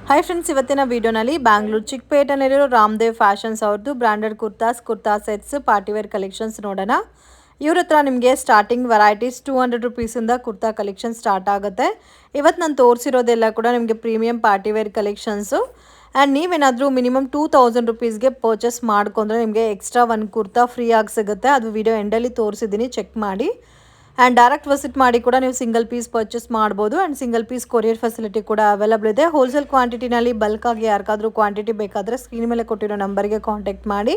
Hi friends, ಇವತ್ತಿನ ವಿಡಿಯೋನಲ್ಲಿ ಬ್ಯಾಂಗ್ಳೂರು ಚಿಕ್ಕಪೇಟೆನಲ್ಲಿರೋ ರಾಮದೇವ್ ಫ್ಯಾಷನ್ಸ್ ಅವ್ರದ್ದು branded kurta sets partywear collections ನೋಡೋಣ. ಇವ್ರ ಹತ್ರ ನಿಮಗೆ ಸ್ಟಾರ್ಟಿಂಗ್ ವೆರೈಟೀಸ್ 200 ರುಪೀಸಿಂದ ಕುರ್ತಾ ಕಲೆಕ್ಷನ್ ಸ್ಟಾರ್ಟ್ ಆಗುತ್ತೆ. ಇವತ್ತು ನಾನು ತೋರಿಸಿರೋದೆಲ್ಲ ಕೂಡ ನಿಮಗೆ ಪ್ರೀಮಿಯಂ ಪಾರ್ಟಿವೇರ್ ಕಲೆಕ್ಷನ್ಸು. ಆ್ಯಂಡ್ ನೀವೇನಾದರೂ ಮಿನಿಮಮ್ 2000 ರುಪೀಸ್ಗೆ ಪರ್ಚೇಸ್ ಮಾಡ್ಕೊಂಡ್ರೆ ನಿಮಗೆ ಎಕ್ಸ್ಟ್ರಾ ಒಂದು ಕುರ್ತಾ ಫ್ರೀ ಆಗಿ ಸಿಗುತ್ತೆ. ಅದು ವಿಡಿಯೋ ಎಂಡಲ್ಲಿ ತೋರಿಸಿದ್ದೀನಿ, ಚೆಕ್ ಮಾಡಿ. ಆ್ಯಂಡ್ ಡೈರೆಕ್ಟ್ ವಿಸಿಟ್ ಮಾಡಿ ಕೂಡ ನೀವು ಸಿಂಗಲ್ ಪೀಸ್ ಪರ್ಚೇಸ್ ಮಾಡ್ಬೋದು. And single piece courier facility ಕೂಡ ಅವೈಲಬಲ್ ಇದೆ. ಹೋಲ್ಸೇಲ್ ಕ್ವಾಂಟಿಟಿನಲ್ಲಿ ಬಲ್ಕಾಗಿ ಯಾರಿಗಾದ್ರೂ ಕ್ವಾಂಟಿಟಿ ಬೇಕಾದರೆ ಸ್ಕ್ರೀನ್ ಮೇಲೆ ಕೊಟ್ಟಿರೋ ನಂಬರ್ಗೆ ಕಾಂಟ್ಯಾಕ್ಟ್ ಮಾಡಿ.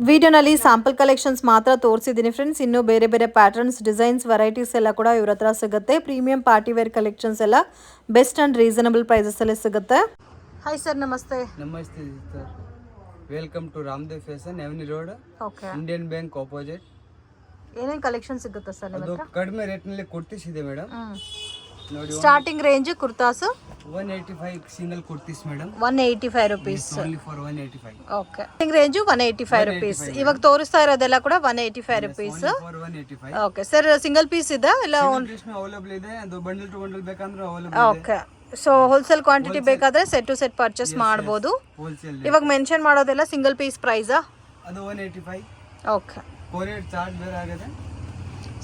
ವಿಡಿಯೋನಲ್ಲಿ ಸ್ಯಾಂಪಲ್ ಕಲೆಕ್ಷನ್ಸ್ ಮಾತ್ರ ತೋರಿಸಿದ್ದೀನಿ ಫ್ರೆಂಡ್ಸ್. ಇನ್ನೂ ಬೇರೆ ಬೇರೆ ಪ್ಯಾಟರ್ನ್ಸ್, ಡಿಸೈನ್ಸ್, ವೆರೈಟೀಸ್ ಎಲ್ಲ ಕೂಡ ಇವ್ರ ಹತ್ರ ಸಿಗುತ್ತೆ. ಪ್ರೀಮಿಯಂ ಪಾರ್ಟಿವೇರ್ ಕಲೆಕ್ಷನ್ಸ್ ಎಲ್ಲ ಬೆಸ್ಟ್ ಆ್ಯಂಡ್ ರೀಸನಬಲ್ ಪ್ರೈಸಸಲ್ಲಿ ಸಿಗುತ್ತೆ. ಹಾಯ್ ಸರ್, ನಮಸ್ತೆ. ನಮಸ್ತೆ sir, welcome to Ramdev fashion, Avenue road, okay. Indian Bank opposite. ಏನೇನು ಕಲೆಕ್ಷನ್ ಸಿಗುತ್ತೆ ಸರ್ ನಿಮ್ಮ ಹತ್ರ? ಕಡಿಮೆ ರೇಟ್ನಲ್ಲಿ ಕುರ್ತೀಸ್ ಇದೆ ಮೇಡಮ್. ನೋಡಿ, starting range kurtas 185 single kurtis madam, 185 rupees. Only for 185. Okay, range 185 rupees. ಇವಾಗ ತೋರಿಸ್ತಾ ಇರೋದೆಲ್ಲ ಕೂಡ 185 rupees. For 185. Okay sir, single piece ಇದೆ ಇಲ್ಲ ಅವೈಲೇಬಲ್ ಇದೆ. ಅದು ಬಂಡಲ್ ಟು ಬಂಡಲ್ ಬೇಕಂದ್ರೆ ಅವೈಲೇಬಲ್ ಇದೆ. ಓಕೆ, ಸೊ ಹೋಲ್ಸೇಲ್ ಕ್ವಾಂಟಿಟಿ ಬೇಕಾದ್ರೆ ಸೆಟ್ ಟು ಸೆಟ್ ಪರ್ಚೇಸ್ ಮಾಡಬಹುದು. ಹೋಲ್ಸೇಲ್ ಇವಾಗ ಮೆನ್ಷನ್ ಮಾಡೋದೆಲ್ಲ ಸಿಂಗಲ್ ಪೀಸ್ ಪ್ರೈಸಾ? ಅದು 185. ಓಕೆ, ಕೊರಿಯರ್ ಚಾರ್ಜ್ ಬೇರೆ ಆಗಿದೆ.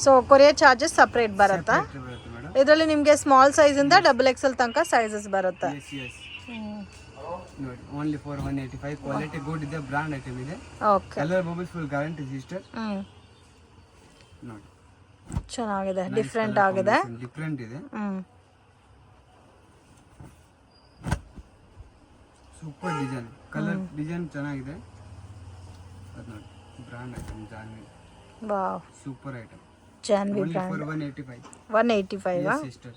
ಸೊ ಕೊರಿಯರ್ ಚಾರ್ಜಸ್ ಸಪರೇಟ್ ಬರುತ್ತಾ? ಮೇಡಮ್, ಇದರಲ್ಲಿ ನಿಮಗೆ ಸ್ಮಾಲ್ ಸೈಜ್ ಇಂದ XXL ತನಕ ಸೈಜಸ್ ಬರುತ್ತೆ. ನೋಡಿ, ಓನ್ಲಿ ಫಾರ್ 185. ಕ್ವಾಲಿಟಿ ಗುಡ್ ಇದೆ, ಬ್ರಾಂಡ್ ಐಟಮ್ ಇದೆ. Okay, colour bubbles full guarantee sister. ನೋಡಿ, ಚೆನ್ನಾಗಿದೆ, ಡಿಫ್ರೆಂಟ್ ಆಗಿದೆ. ಡಿಫ್ರೆಂಟ್ ಇದೆ, ಸೂಪರ್ ಡಿಸೈನ್, ಕಲರ್ ಡಿಸೈನ್ ಚೆನ್ನಾಗಿದೆ. ಅದು ನೋಡಿ, brand item Janvi. Wow, super item. Janvi brand 185 sister.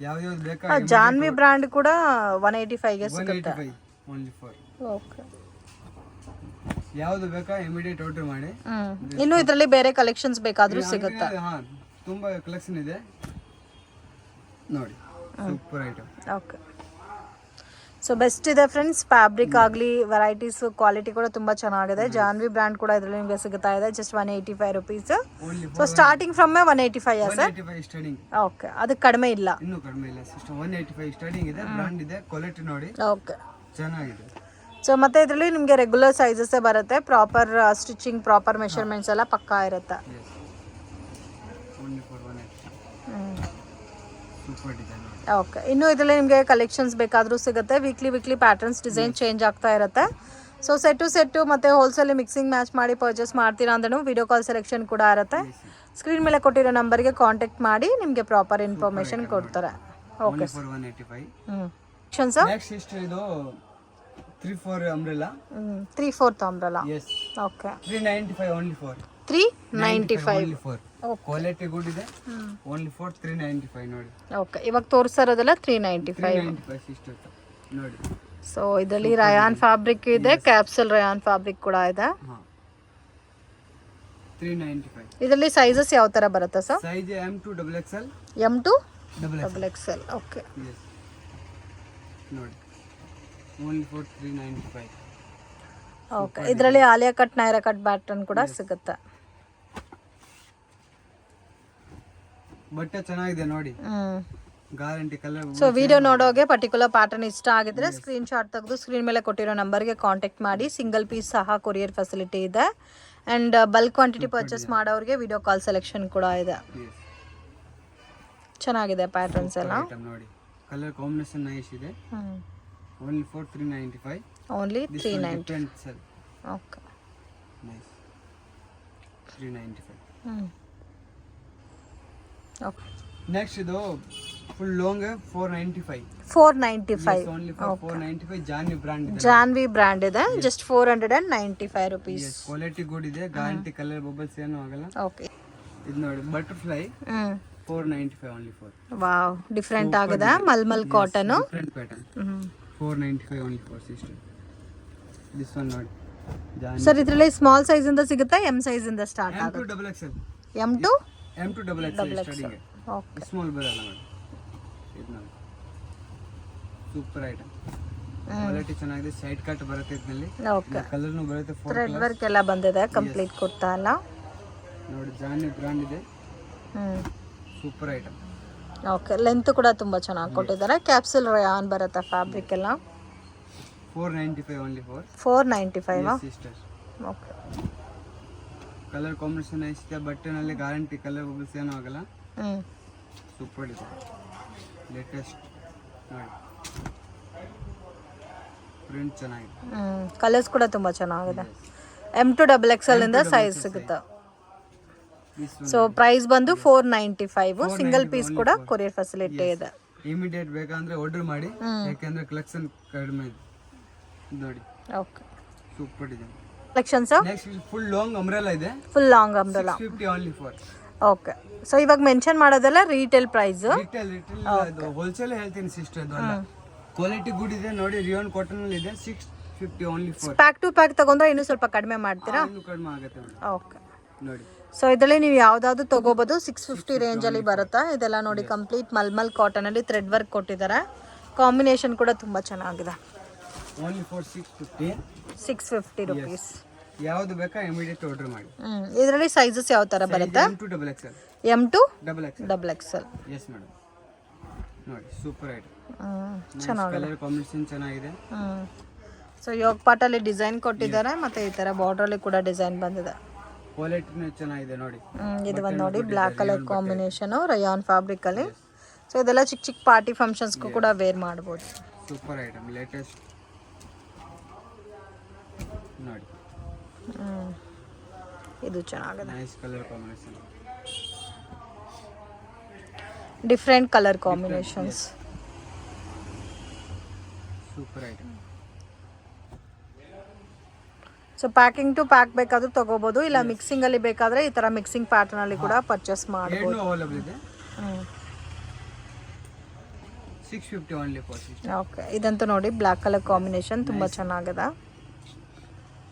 ಯಾವ್ದು ಬೇಕಾ? ಜಾನ್ವಿ ಬ್ರಾಂಡ್ ಕೂಡ 185 ಗೆ ಸಿಗುತ್ತೆ. 185 ಓನ್ಲಿ ಫಾರ್. ಓಕೆ, ಯಾವ್ದು ಬೇಕಾ ಇಮಿಡಿಯೇಟ್ ಆರ್ಡರ್ ಮಾಡಿ. ಇನ್ನು ಇದರಲ್ಲಿ ಬೇರೆ ಕಲೆಕ್ಷನ್ಸ್ ಬೇಕಾದ್ರೂ ಸಿಗುತ್ತೆ. ಹಾ, ತುಂಬಾ ಕಲೆಕ್ಷನ್ ಇದೆ ನೋಡಿ, super item. Okay, so best ಇದೆ ಫ್ರೆಂಡ್ಸ್. ಫ್ಯಾಬ್ರಿಕ್ ಆಗಲಿ, ವೆರೈಟೀಸ್, ಕ್ವಾಲಿಟಿ ಕೂಡ ತುಂಬ ಚೆನ್ನಾಗಿದೆ. ಜಾನ್ವಿ ಬ್ರ್ಯಾಂಡ್ ಕೂಡ ಇದರಲ್ಲಿ ನಿಮಗೆ ಸಿಗ್ತಾ ಇದೆ. Just 185 rupees. So starting from 185 sir? 185 starting. Okay, ಅದಕ್ಕೆ ಕಡಿಮೆ ಇಲ್ಲ? ಇನ್ನೂ ಕಡಿಮೆ ಇಲ್ಲ ಸಿಸ್ಟರ್, 185 ಸ್ಟಾರ್ಟಿಂಗ್ ಇದೆ. ಬ್ರಾಂಡ್ ಇದೆ, ಕ್ವಾಲಿಟಿ ನೋಡಿ. ಓಕೆ, ಚೆನ್ನಾಗಿದೆ. ಸೊ ಮತ್ತೆ ಇದರಲ್ಲಿ ನಿಮಗೆ ರೆಗ್ಯುಲರ್ ಸೈಜಸ್ಸೇ ಬರುತ್ತೆ. ಪ್ರಾಪರ್ ಸ್ಟಿಚಿಂಗ್, ಪ್ರಾಪರ್ ಮೆಷರ್ಮೆಂಟ್ಸ್ ಎಲ್ಲ ಪಕ್ಕಾ ಇರುತ್ತೆ. Only for 185. Super design. Okay, ಇನ್ನು ಇದರಲ್ಲಿ ನಿಮಗೆ ಕಲೆಕ್ಷನ್ಸ್ ಬೇಕಾದರೂ ಸಿಗುತ್ತೆ. ವೀಕ್ಲಿ ಪ್ಯಾಟರ್ನ್ಸ್, ಡಿಸೈನ್ ಚೇಂಜ್ ಆಗ್ತಾ ಇರುತ್ತೆ. ಸೊ ಸೆಟ್ಟು ಮತ್ತು ಹೋಲ್ಸೇಲ್ ಮಿಕ್ಸಿಂಗ್ ಮ್ಯಾಚ್ ಮಾಡಿ ಪರ್ಚೇಸ್ ಮಾಡ್ತೀರಾ ಅಂದ್ರೂ ವಿಡಿಯೋ ಕಾಲ್ ಸೆಲೆಕ್ಷನ್ ಕೂಡ ಇರುತ್ತೆ. ಸ್ಕ್ರೀನ್ ಮೇಲೆ ಕೊಟ್ಟಿರೋ ನಂಬರ್ಗೆ ಕಾಂಟ್ಯಾಕ್ಟ್ ಮಾಡಿ, ನಿಮಗೆ ಪ್ರಾಪರ್ ಇನ್ಫಾರ್ಮೇಷನ್ ಕೊಡ್ತಾರೆ. Okay for 185. ನೆಕ್ಸ್ಟ್ ಸಿಸ್ಟರ್ ಇದು 3/4 umbrella. 3/4 umbrella. Yes. Okay, 395 only for. 395 only for. Quality good ಇದೆ. ಓನ್ಲಿ ಫಾರ್ 395 ನೋಡಿ. ಓಕೆ, ಇವಾಗ ತೋರಿಸ್ತಾ ಇರೋದೆಲ್ಲ 395 ಸಿಸ್ಟರ್ ನೋಡಿ. ಸೊ ಇದರಲ್ಲಿ ರಯಾನ್ ಫ್ಯಾಬ್ರಿಕ್ ಇದೆ, ಕ್ಯಾಪ್ಸಲ್ ರಯಾನ್ ಫ್ಯಾಬ್ರಿಕ್ ಕೂಡ ಇದೆ. 395. ಇದರಲ್ಲಿ ಸೈಜಸ್ ಯಾವ ತರ ಬರುತ್ತೆ sir? Size M to XXL. M to XXL. Okay, ನೋಡಿ, ಓನ್ಲಿ ಫಾರ್ 395. ಓಕೆ, ಇದರಲ್ಲಿ Alia cut, Naira cut pattern ಕೂಡ ಸಿಗುತ್ತೆ. ಬಟ್ಟೆ ಚೆನ್ನಾಗಿದೆ ನೋಡಿ, ಗ್ಯಾರಂಟಿ ಕಲರ್. ಸೊ ವಿಡಿಯೋ ನೋಡೋಗೆ ಪರ್ಟಿಕ್ಯುಲರ್ ಪ್ಯಾಟರ್ನ್ ಇಷ್ಟ ಆಗಿದ್ರೆ ಸ್ಕ್ರೀನ್ ಶಾಟ್ ತೆಗೆದು ಸ್ಕ್ರೀನ್ ಮೇಲೆ ಕೊಟ್ಟಿರೋ ನಂಬರ್ಗೆ ಕಾಂಟ್ಯಾಕ್ಟ್ ಮಾಡಿ. ಸಿಂಗಲ್ ಪೀಸ್ ಸಹ ಕೊರಿಯರ್ ಫೆಸಿಲಿಟಿ ಇದೆ. ಅಂಡ್ ಬಲ್ಕ್ ಕ್ವಾಂಟಿಟಿ ಪರ್ಚೇಸ್ ಮಾಡೋರಿಗೆ ವಿಡಿಯೋ ಕಾಲ್ ಸೆಲೆಕ್ಷನ್ ಕೂಡ ಇದೆ. ಚೆನ್ನಾಗಿದೆ ಪ್ಯಾಟರ್ನ್ಸ್ ಎಲ್ಲ ನೋಡಿ, ಕಲರ್ ಕಾಂಬಿನೇಷನ್ ನೈಸ್ ಇದೆ. Only for 395. Only 395. Okay, nice. 395. Okay, next ಇದು full long 495. 495 only for 495. Janvi brand ಇದೆ. ಜಾನ್ವಿ ಬ್ರಾಂಡ್ ಇದೆ. Just 495 rupees. ಕ್ವಾಲಿಟಿ ಗುಡ್ ಇದೆ, ಗ್ಯಾರಂಟಿ, ಕಲರ್ ಬಬಲ್ಸ್ ಏನೂ ಆಗಲ್ಲ. ಓಕೆ, ಇದು ನೋಡಿ, butterfly 495 only for. Wow, different ಆಗಿದೆ. Mulmul cotton different pattern. 495 only for sister. This one ನೋಡಿ, ಸರ್ ಇದರಲ್ಲಿ ಸ್ಮಾಲ್ ಸೈಜ್ ಇಂದ ಸಿಗುತ್ತೆ, ಎಂ ಸೈಜ್ ಇಂದ ಸ್ಟಾರ್ಟ್ M to ಆಗುತ್ತೆ. XXL. M to XXL starting. Okay, small ಬರಲ್ಲ ನೋಡಿ. ಇದು ನೋಡಿ, ಸೂಪರ್ ಐಟಮ್. ಕ್ವಾಲಿಟಿ ಚೆನ್ನಾಗಿದೆ. ಸೈಡ್ ಕಟ್ ಬರುತ್ತೆ ಇದರಲ್ಲಿ. ಓಕೆ, ಕಲರ್ನು ಬರುತ್ತೆ. ಥ್ರೆಡ್ ವರ್ಕ್ ಎಲ್ಲ ಬಂದಿದೆ. ಕಂಪ್ಲೀಟ್ ಕುರ್ತಾ ಎಲ್ಲ ನೋಡಿ, ಜಾನ್ವಿ ಬ್ರಾಂಡ್ ಇದೆ. Super item. ಓಕೆ, ಲೆಂತ್ ಕೂಡ ತುಂಬ ಚೆನ್ನಾಗಿ ಕೊಟ್ಟಿದ್ದಾರೆ. ಕ್ಯಾಪ್ಸುಲ್ ರಯಾನ್ ಬರುತ್ತೆ ಫ್ಯಾಬ್ರಿಕ್ ಎಲ್ಲ. 495 only for 495. Sister. Okay, colour combination ಇಷ್ಟ, ಬಟ್ಟೆನಲ್ಲಿ ಗ್ಯಾರಂಟಿ, ಕಲರ್ ಬಬಲ್ಸ್ ಏನೂ ಆಗಲ್ಲ. ಸೂಪರ್ ಇದೆ, ಲೇಟೆಸ್ಟ್ ನೋಡಿ, ಪ್ರಿಂಟ್ ಚೆನ್ನಾಗಿದೆ. ಕಲರ್ಸ್ ಕೂಡ ತುಂಬ ಚೆನ್ನಾಗಿದೆ. M2 XXL ಇಂದ ಸೈಜ್ ಸಿಗುತ್ತೆ. ಸೊ ಪ್ರೈಸ್ ಬಂದು 495. ಸಿಂಗಲ್ ಪೀಸ್ ಕೂಡ ಕೊರಿಯರ್ ಫೆಸಿಲಿಟಿ ಇದೆ. ಇಮಿಡಿಯೇಟ್ ಬೇಕಂದ್ರೆ ಆರ್ಡರ್ ಮಾಡಿ, ಯಾಕಂದ್ರೆ ಕಲೆಕ್ಷನ್ ಕಡಿಮೆ ಇದೆ ನೋಡಿ. ಓಕೆ, ಸೂಪರ್ ಇದೆ collections. Next full long umbrella ಇದೆ, full long umbrella 650 only for. Okay, so ಇವಾಗ ಮೆನ್ಷನ್ ಮಾಡೋದೆಲ್ಲ ರೀಟೇಲ್ ಪ್ರೈಸ್. ರಿಟೇಲ್ ಅದು ಹೋಲ್ಸೇಲ್ ಹೇಳ್ತೀನಿ ಸಿಸ್ಟರ್, ಅದು ಅಲ್ಲ. ಕ್ವಾಲಿಟಿ ಗುಡ್ ಇದೆ ನೋಡಿ, ರಿಯಾನ್ ಕಾಟನ್ ಅಲ್ಲಿ ಇದೆ. 650 only for. Pack to pack ತಗೊಂಡ್ರೆ ಇನ್ನೂ ಸ್ವಲ್ಪ ಕಡಿಮೆ ಮಾಡ್ತೀರಾ? ಇನ್ನೂ ಕಡಿಮೆ ಆಗುತ್ತೆ ಓಕೆ ನೋಡಿ. ಸೊ ಇದರಲ್ಲಿ ನೀವು ಯಾವ್ದಾದ್ರು ತಗೋಬಹುದು. 650 ರೇಂಜ್ ಅಲ್ಲಿ ಬರುತ್ತೆ. ಇದೆಲ್ಲ ನೋಡಿ ಕಂಪ್ಲೀಟ್ ಮಲ್ಮಲ್ ಕಾಟನ್ ಅಲ್ಲಿ ಥ್ರೆಡ್ ವರ್ಕ್ ಕೊಟ್ಟಿದ್ದಾರೆ. ಕಾಂಬಿನೇಷನ್ ಕೂಡ ತುಂಬಾ ಚೆನ್ನಾಗಿದೆ. Only for 650. 650 ರುಪೀಸ್. ಯಾವ್ದು ಬೇಕಾ ಇಮಿಡಿಯೇಟ್ ಆರ್ಡರ್ ಮಾಡಿ. ಇದರಲ್ಲಿ ಸೈಜಸ್ ಯಾವ ತರ ಬರುತ್ತೆ? M2 XXL. M2 XXL. S madam, ನೋಡಿ ಸೂಪರ್ ಐಟಮ್. ಚೆನ್ನಾಗಿದೆ, ಕಲರ್ ಕಾಂಬಿನೇಷನ್ ಚೆನ್ನಾಗಿದೆ. ಸೊ ಯೋಗ ಪಾಟ್ ಅಲ್ಲಿ ಡಿಸೈನ್ ಕೊಟ್ಟಿದ್ದಾರೆ, ಮತ್ತೆ ಈ ತರ ಬಾರ್ಡರ್ ಅಲ್ಲಿ ಕೂಡ ಡಿಸೈನ್ ಬಂದಿದೆ. ಕ್ವಾಲಿಟಿನೂ ಚೆನ್ನಾಗಿದೆ ನೋಡಿ. ಇದು ಒಂದು ನೋಡಿ black colour combination Riyan fabric ಅಲ್ಲಿ. ಸೊ ಇದೆಲ್ಲ ಚಿಕ್ಕ ಚಿಕ್ಕ ಪಾರ್ಟಿ ಫಂಕ್ಷನ್ಸ್ಗೂ ಕೂಡ ವೇರ್ ಮಾಡ್ಬೋದು. ಸೂಪರ್ ಐಟಮ್, ಲೇಟೆಸ್ಟ್ ನೋಡಿ. ಇದು ಚೆನ್ನಾಗಿದೆ, nice colour combination, different colour combinations. Super item. So packing to pack ಬೇಕಾದ್ರೂ ತಗೋಬಹುದು, ಇಲ್ಲ ಮಿಕ್ಸಿಂಗ್ ಅಲ್ಲಿ ಬೇಕಾದ್ರೆ ಈ ತರ ಮಿಕ್ಸಿಂಗ್ ಪ್ಯಾಟರ್ನ್ ಅಲ್ಲಿ ಕೂಡ ಪರ್ಚೇಸ್ ಮಾಡಬಹುದು. ಅವೈಲೇಬಲ್ ಇದೆ. 650 only for. ಓಕೆ, ಇದಂತೂ ನೋಡಿ ಬ್ಲಾಕ್ ಕಲರ್ ಕಾಂಬಿನೇಷನ್ ತುಂಬಾ ಚೆನ್ನಾಗಿದೆ.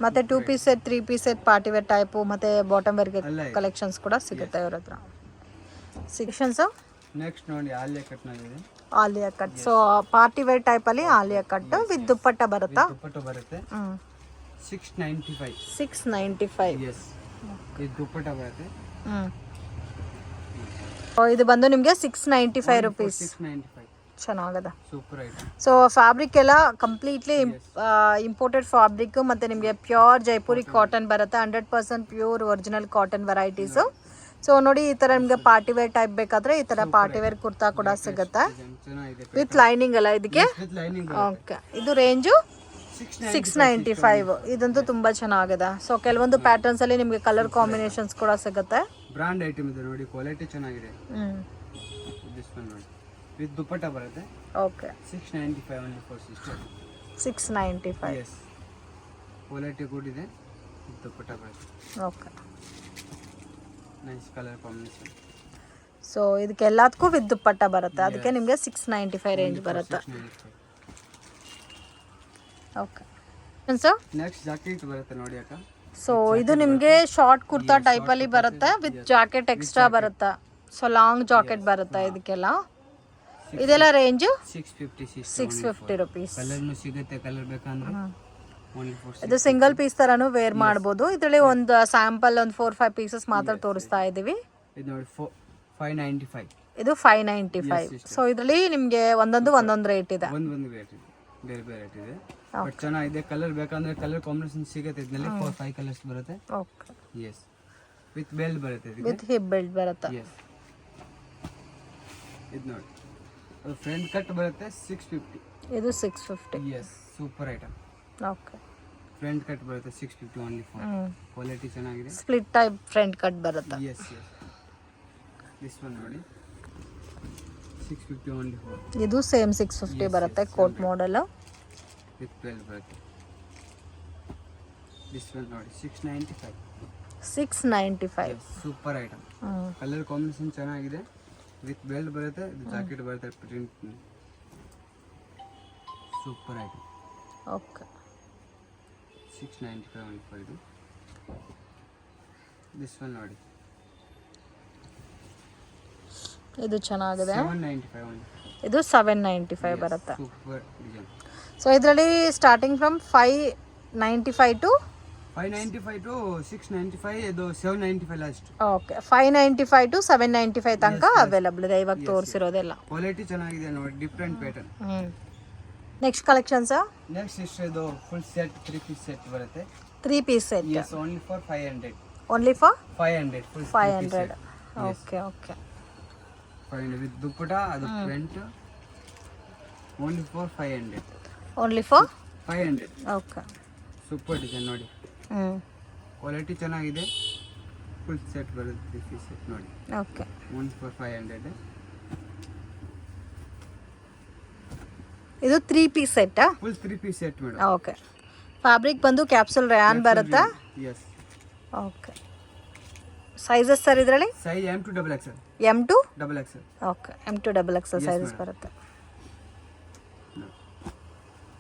ಮತ್ತೆ 2 piece set, 3 piece set, party wear type ಮತ್ತೆ ಬಾಟಮ್ ವೇರ್ ಕಲೆಕ್ಷನ್ಸ್ ಕೂಡ ಸಿಗುತ್ತೆ ಇವ್ರ ಹತ್ರ. ಸೆಕ್ಷನ್ಸ್ ನೆಕ್ಸ್ಟ್ ನೋಡಿ ಆಲಿಯಾ ಕಟ್ ನಲ್ಲಿ. Alia cut, so party wear type ಅಲ್ಲಿ ಆಲಿಯಾ ಕಟ್ ವಿತ್ ದುಪ್ಪಟ್ಟ ಬರುತ್ತಾ? ದುಪ್ಪಟ್ಟ ಬರುತ್ತೆ. 695. 695. ಎಸ್, ಇದು ದುಪ್ಪಟ್ಟ ಬರುತ್ತೆ. ಇದು ಬಂದು ನಿಮಗೆ 695 ರುಪೀಸ್. 695. ಚೆನ್ನಾಗಿದೆ, ಸೂಪರ್ ಐಟಮ್. ಸೊ ಫ್ಯಾಬ್ರಿಕ್ ಎಲ್ಲ ಕಂಪ್ಲೀಟ್ಲಿ ಇಂಪೋರ್ಟೆಡ್ ಫ್ಯಾಬ್ರಿಕ್, ಮತ್ತೆ ನಿಮಗೆ ಪ್ಯೂರ್ ಜೈಪುರಿ ಕಾಟನ್ ಬರುತ್ತೆ. 100% pure original cotton varieties. So ನೋಡಿ, ಈ ತರ ನಿಮಗೆ ಪಾರ್ಟಿ ವೇರ್ ಟೈಪ್ ಬೇಕಾದ್ರೆ ಈ ತರ ಪಾರ್ಟಿ ವೇರ್ ಕುರ್ತಾ ಕೂಡ ಸಿಗುತ್ತೆ ವಿತ್ ಲೈನಿಂಗ್ ಎಲ್ಲ ಇದಕ್ಕೆ. ಓಕೆ, ಇದು ರೇಂಜು 695. ಇದಂತೂ ತುಂಬಾ ಚೆನ್ನಾಗಿದೆ. ಸೊ ಕೆಲವೊಂದು ಪ್ಯಾಟರ್ನ್ಸ್ ಅಲ್ಲಿ ನಿಮಗೆ ಕಲರ್ ಕಾಂಬಿನೇಷನ್ಸ್ ಕೂಡ ಸಿಗುತ್ತೆ. ಬ್ರಾಂಡ್ ಐಟಮ್ ಇದೆ ನೋಡಿ, ಕ್ವಾಲಿಟಿ ಚೆನ್ನಾಗಿದೆ. ವಿತ್ ದುಪ್ಪಟ್ಟ ಬರುತ್ತೆ. Okay, 695 only for sister. 695. Yes, quality good ಇದೆ, ವಿತ್ ದುಪ್ಪಟ್ಟ ಬರುತ್ತೆ. Okay, nice colour combination. So ಇದಕ್ಕೆ ಎಲ್ಲದಕ್ಕೂ ವಿತ್ ದುಪ್ಪಟ್ಟ ಬರುತ್ತೆ, ಅದಕ್ಕೆ ನಿಮಗೆ 695 ರೇಂಜ್ ಬರುತ್ತೆ. ಓಕೆ ಸರ್, ನೆಕ್ಸ್ಟ್ ಜಾಕೆಟ್ ಬರುತ್ತೆ ನೋಡಿ ಅಕ್ಕ. ಸೊ ಇದು ನಿಮಗೆ ಶಾರ್ಟ್ ಕುರ್ತಾ ಟೈಪ್ ಅಲ್ಲಿ ಬರುತ್ತೆ ವಿತ್ ಜಾಕೆಟ್ ಎಕ್ಸ್ಟ್ರಾ ಬರುತ್ತೆ. ಸೊ ಲಾಂಗ್ ಜಾಕೆಟ್ ಬರುತ್ತೆ ಇದಕ್ಕೆಲ್ಲ. ಇದೆಲ್ಲ ರೇಂಜ್ 650 ರುಪೀಸ್. ಕಲರ್ನು ಸಿಗುತ್ತೆ, ಕಲರ್ ಬೇಕಂದ್ರೆ ಇದು ಸಿಂಗಲ್ ಪೀಸ್ ತರನು ವೇರ್ ಮಾಡಬಹುದು. ಇದರಲ್ಲಿ ಒಂದು ಸ್ಯಾಂಪಲ್ ಒಂದು 4-5 ಪೀಸಸ್ ಮಾತ್ರ ತೋರಿಸ್ತಾ ಇದೀವಿ. ಇದು ನೋಡಿ 595. ಇದು 595. ಸೊ ಇದರಲ್ಲಿ ನಿಮಗೆ ಒಂದೊಂದು ರೇಟ್ ಇದೆ. ಒಂದು ರೇಟ್ ಇದೆ, ಬೇರೆ ಬೇರೆ ರೇಟ್ ಇದೆ. ಬಟ್ ಚೆನ್ನಾಗಿದೆ. ಕಲರ್ ಬೇಕಂದ್ರೆ ಕಲರ್ ಕಾಂಬಿನೇಷನ್ ಸಿಗುತ್ತೆ. ಇದರಲ್ಲಿ 4-5 ಕಲರ್ಸ್ ಬರುತ್ತೆ. ಓಕೆ, ಎಸ್, ವಿತ್ ಬೆಲ್ಟ್ ಬರುತ್ತೆ, ವಿತ್ ಹಿಪ್ ಬೆಲ್ಟ್ ಬರುತ್ತೆ. ಎಸ್, ಇದು ನೋಡಿ, ಅದು ಫ್ರಂಟ್ ಕಟ್ ಬರುತ್ತೆ 650. ಇದು 650. Yes, super item. Okay, front cut ಬರುತ್ತೆ 650 only for. ಕ್ವಾಲಿಟಿ ಚೆನ್ನಾಗಿದೆ. ಸ್ಪ್ಲಿಟ್ ಟೈಪ್ ಫ್ರಂಟ್ ಕಟ್ ಬರುತ್ತೆ. ಎಸ್ ಎಸ್, ದಿಸ್ ಒನ್ ನೋಡಿ 650 only for. ಇದು ಸೇಮ್ 650 ಬರುತ್ತೆ, ಕೋಟ್ ಮಾಡೆಲ್ ವಿತ್ ಬೆಲ್ಟ್ ಬರುತ್ತೆ. ದಿಸ್ ಒನ್ ನೋಡಿ 695. 695. Super item. ಕಲರ್ ಕಾಂಬಿನೇಷನ್ ಚೆನ್ನಾಗಿದೆ, ವಿತ್ ಬೆಲ್ಟ್ ಬರುತ್ತೆ, ಇದು ಜಾಕೆಟ್ ಬರುತ್ತೆ print. Super item. Okay, 695 only for ಇದು. ದಿಸ್ ಒನ್ ನೋಡಿ, ಇದು ಚೆನ್ನಾಗಿದೆ. 795 only. ಇದು 795 ಬರುತ್ತೆ. Super design. ಸೊ ಇದರಲ್ಲಿ ಸ್ಟಾರ್ಟಿಂಗ್ ಫ್ರಮ್ 595 ಟು 595 to 695, ಇದು 795 ಲಾಸ್ಟ್. ಓಕೆ 595 ಟು 795 ತನಕ ಅವೈಲಬಲ್ ಇದೆ ಇವಾಗ ತೋರಿಸಿರೋದೆಲ್ಲ. ಕ್ವಾಲಿಟಿ ಚೆನ್ನಾಗಿದೆ ನೋಡಿ, different pattern. Next collections next ಇಷ್ಟು ಇದು ಫುಲ್ ಸೆಟ್ 3 ಪೀಸ್ ಸೆಟ್ ಬರುತ್ತೆ. 3 piece set. Yes, only for 500. Only for 500 full 500. Okay okay 500 with dupatta, ಅದು print. Only for 500. Only for 500. Okay super design ನೋಡಿ, ಕ್ವಾಲಿಟಿ ಚೆನ್ನಾಗಿದೆ. ಫುಲ್ ಸೆಟ್ ಬರುತ್ತೆ 3 piece set ನೋಡಿ. Okay only for 500. ಇದು 3 piece set. Full 3 piece set madam. Okay fabric ಬಂದು capsule Riyan ಬರುತ್ತಾ? S. Okay sizes sir ಇದರಲ್ಲಿ? Size M to XXL. M to XXL. Okay M to XXL sizes ಬರುತ್ತೆ.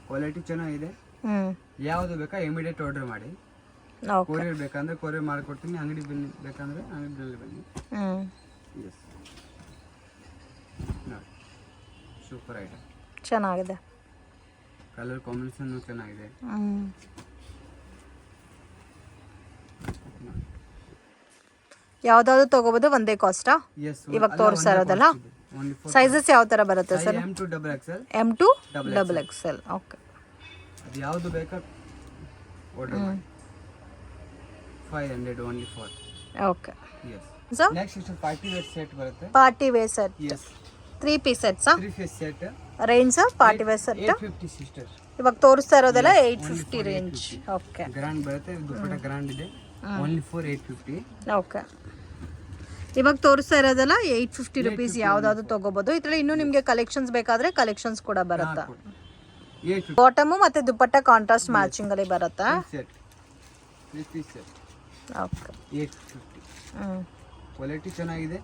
Quality ಚೆನ್ನಾಗಿದೆ. ಯಾವುದು ಬೇಕಾ immediate order ಮಾಡಿ. Okay courier ಬೇಕಂದ್ರೆ ಕೊರಿಯರ್ ಮಾಡಿಕೊಡ್ತೀನಿ, ಅಂಗಡಿ ಬನ್ನಿ ಬೇಕಂದ್ರೆ ಅಂಗಡಿಯಲ್ಲಿ ಬನ್ನಿ. ಎಸ್ ನೋಡಿ, ಸೂಪರ್ ಐಟಮ್, ಚೆನ್ನಾಗಿದೆ. ಕಲರ್ ಕಾಂಬಿನೇಷನ್ ಚೆನ್ನಾಗಿದೆ. ಯಾವ್ದಾದ್ರು ತಗೋಬಹುದು, ಒಂದೇ ಕಾಸ್ಟಾ? ಎಸ್, ಇವಾಗ ತೋರಿಸ್ತಾ ಇರೋದಲ್ಲ. ಸೈಜಸ್ ಯಾವ ತರ ಬರುತ್ತೆ sir? M to XXL. M to XXL. Okay ಅದು ಯಾವುದು ಬೇಕಾ ಆರ್ಡರ್ ಮಾಡಿ. 500 only for. Okay yes. So next ಇಷ್ಟು ಪಾರ್ಟಿ ವೇರ್ ಸೆಟ್ ಬರುತ್ತೆ. Party wear set. Yes, 3 piece sets. 3 piece set. Range party wear set 850 sister. ಇವಾಗ ತೋರಿಸ್ತಾ ಇರೋದಲ್ಲ 850 range. Okay grand ಬರುತ್ತೆ, ದುಪ್ಪಟ್ಟ ಗ್ರ್ಯಾಂಡ್ ಇದೆ. only for 850. ಓಕೆ ಇವಾಗ ತೋರಿಸ್ತಾ ಇರೋದಲ್ಲ 850 ರುಪೀಸ್. ಯಾವ್ದಾದ್ರು ತಗೋಬಹುದು. ಇದ್ರಲ್ಲಿ ಇನ್ನೂ ನಿಮ್ಗೆ ಕಲೆಕ್ಷನ್ಸ್ ಬೇಕಾದ್ರೆ ಕಲೆಕ್ಷನ್ಸ್ ಕೂಡ ಬರುತ್ತೆ. 850 ಬಾಟಮು ಮತ್ತೆ ದುಪ್ಪಟ್ಟ ಕಾಂಟ್ರಾಸ್ಟ್ ಮ್ಯಾಚಿಂಗ್ ಅಲ್ಲಿ ಬರುತ್ತೆ. Set 3 piece set. Okay 850. Quality ಚೆನ್ನಾಗಿದೆ,